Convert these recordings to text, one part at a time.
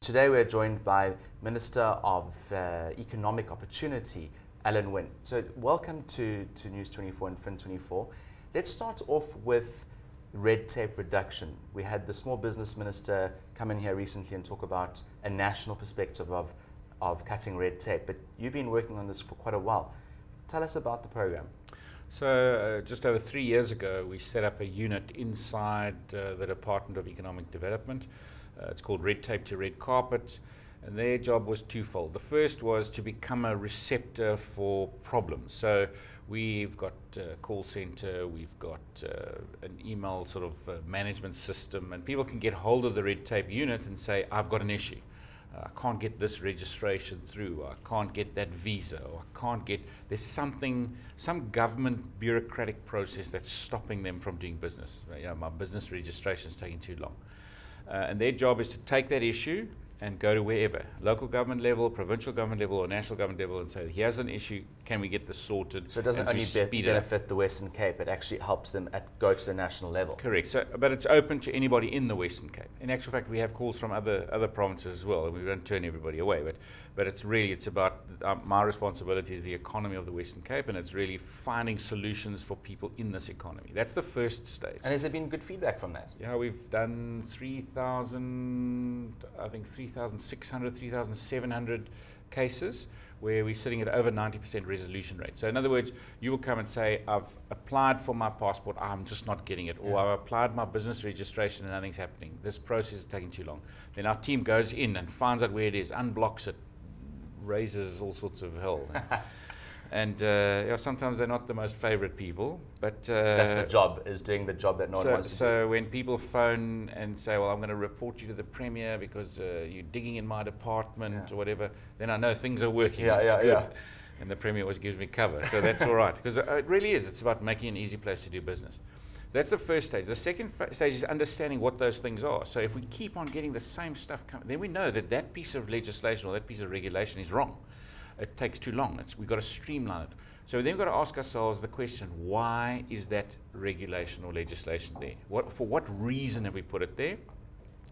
Today we're joined by Minister of Economic Opportunity, Alan Wynne. So welcome to News 24 and Fin24. Let's start off with red tape reduction. We had the Small Business Minister come in here recently and talk about a national perspective of cutting red tape, but you've been working on this for quite a while. Tell us about the program. So just over 3 years ago, we set up a unit inside the Department of Economic Development. It's called Red Tape to Red Carpet, and their job was twofold. The first was to become a receptor for problems. So we've got a call center, we've got an email sort of management system, and people can get hold of the Red Tape unit and say, I've got an issue. I can't get this registration through, I can't get that visa, or I can't get, there's something, some government bureaucratic process that's stopping them from doing business. My business registration is taking too long. And their job is to take that issue and go to wherever, local government level, provincial government level, or national government level, and say, here's an issue, can we get this sorted? So it doesn't only benefit the Western Cape, it actually helps them go to the national level. Correct, so, but it's open to anybody in the Western Cape. In actual fact, we have calls from other provinces as well, and we don't turn everybody away, but it's about, my responsibility is the economy of the Western Cape, and it's really finding solutions for people in this economy. That's the first stage. And has there been good feedback from that? Yeah, we've done 3,600, 3,700 cases where we're sitting at over 90% resolution rate. So in other words, you will come and say, I've applied for my passport, I'm just not getting it, or I've applied my business registration and nothing's happening. This process is taking too long. Then our team goes in and finds out where it is, unblocks it, raises all sorts of hell. And sometimes they're not the most favorite people, but that's the job, is doing the job that no one wants to do. So when people phone and say, well, I'm going to report you to the Premier because you're digging in my department or whatever, then I know things are working. Good. And the Premier always gives me cover, so that's all right, because it really is. It's about making an easy place to do business. That's the first stage. The second stage is understanding what those things are. So if we keep on getting the same stuff coming, then we know that that piece of legislation or that piece of regulation is wrong. It takes too long. We've got to streamline it. So then we've got to ask ourselves the question, why is that regulation or legislation there? For what reason have we put it there?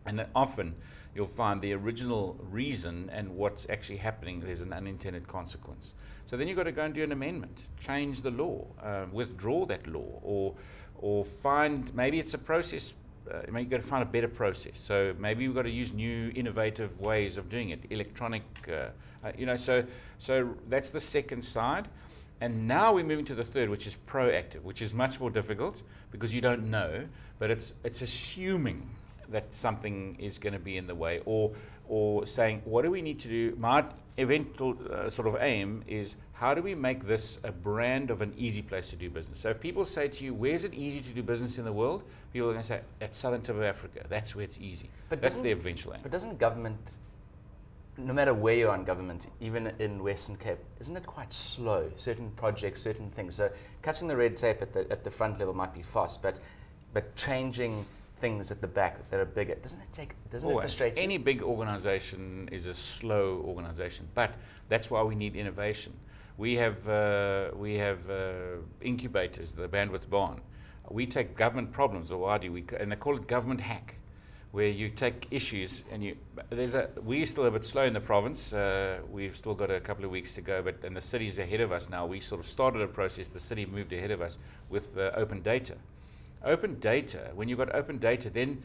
And then often you'll find the original reason and what's actually happening, there's an unintended consequence. So then you've got to go and do an amendment, change the law, withdraw that law, or find, maybe it's a process, maybe you've got to find a better process. So maybe we've got to use new innovative ways of doing it, electronic, so that's the second side. And now we're moving to the third, which is proactive, which is much more difficult because you don't know, but it's assuming that something is going to be in the way, or saying, what do we need to do? My eventual sort of aim is, how do we make this a brand of an easy place to do business? So if people say to you, where's it easy to do business in the world? People are going to say, at southern tip of Africa, that's where it's easy. But that's the eventual aim. But doesn't government, no matter where you are in government, even in Western Cape, isn't it quite slow? Certain projects, certain things. So cutting the red tape at the front level might be fast, but changing things at the back that are bigger, doesn't it frustrate you? Any big organization is a slow organization, but that's why we need innovation. We have incubators, the Bandwidth Barn. We take government problems, or and they call it government hack, where you take issues and we're still a bit slow in the province. We've still got a couple of weeks to go, and the city's ahead of us now. We sort of started a process, the city moved ahead of us with open data. Open data, when you've got open data, then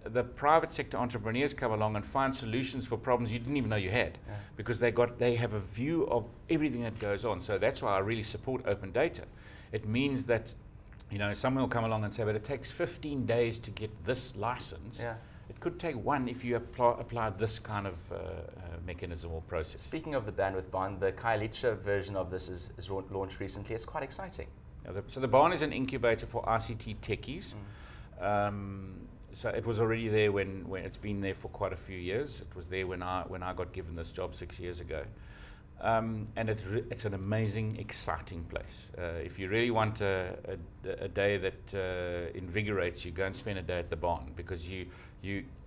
the private sector entrepreneurs come along and find solutions for problems you didn't even know you had, because they have a view of everything that goes on. So that's why I really support open data. It means that, someone will come along and say, but it takes 15 days to get this license. It could take one if you apply this kind of mechanism or process. Speaking of the Bandwidth Barn, the Khayelitsha version of this is launched recently. It's quite exciting. So the barn is an incubator for ICT techies. So it was already there when it's been there for quite a few years. It was there when I got given this job 6 years ago. And it's an amazing, exciting place. If you really want a day that invigorates you, go and spend a day at the barn, because you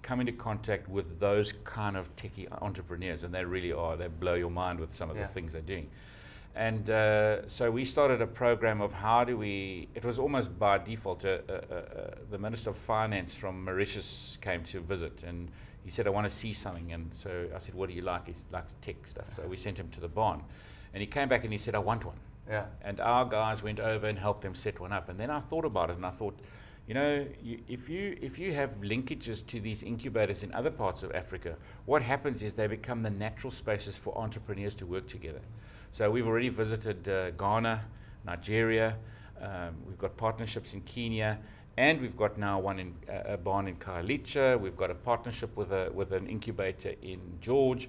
come into contact with those kind of techie entrepreneurs, and they really are. They blow your mind with some of the things they're doing. And so we started a program of how do we, it was almost by default, the Minister of Finance from Mauritius came to visit, and he said, I want to see something. And so I said, what do you like? He likes tech stuff. So we sent him to the barn. And he came back and he said, I want one. Yeah. And our guys went over and helped them set one up. And then I thought about it, and I thought, you know, if you have linkages to these incubators in other parts of Africa, what happens is they become the natural spaces for entrepreneurs to work together. So we've already visited Ghana, Nigeria, we've got partnerships in Kenya, and we've got now one in a barn in Khayelitsha. We've got a partnership with an incubator in George.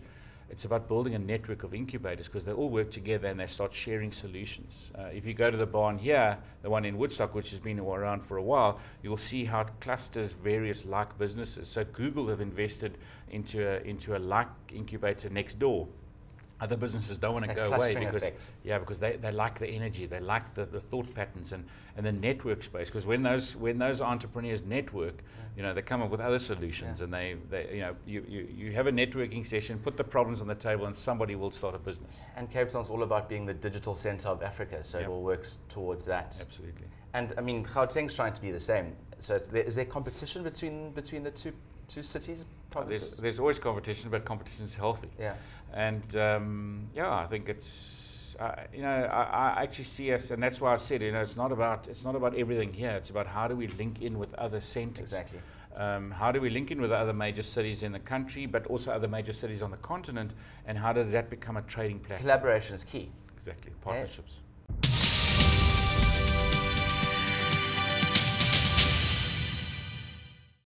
It's about building a network of incubators because they all work together and they start sharing solutions. If you go to the barn here, the one in Woodstock, which has been around for a while, you'll see how it clusters various like businesses. So Google have invested into a like incubator next door. Other businesses don't want to go away because they like the energy, they like the thought patterns and the network space. Because when those entrepreneurs network, you know, they come up with other solutions, and they you know, you have a networking session, put the problems on the table, and somebody will start a business. And Cape Town's all about being the digital center of Africa, so it all works towards that. Absolutely. And I mean, Gauteng's trying to be the same. So is there competition between the two cities, provinces? There's always competition, but competition is healthy. Yeah. And I think it's you know, I actually see us, and that's why I said, you know, it's not about everything here. It's about how do we link in with other centers. Exactly. How do we link in with other major cities in the country, but also other major cities on the continent, and how does that become a trading platform? Collaboration is key. Exactly. Partnerships. Yeah.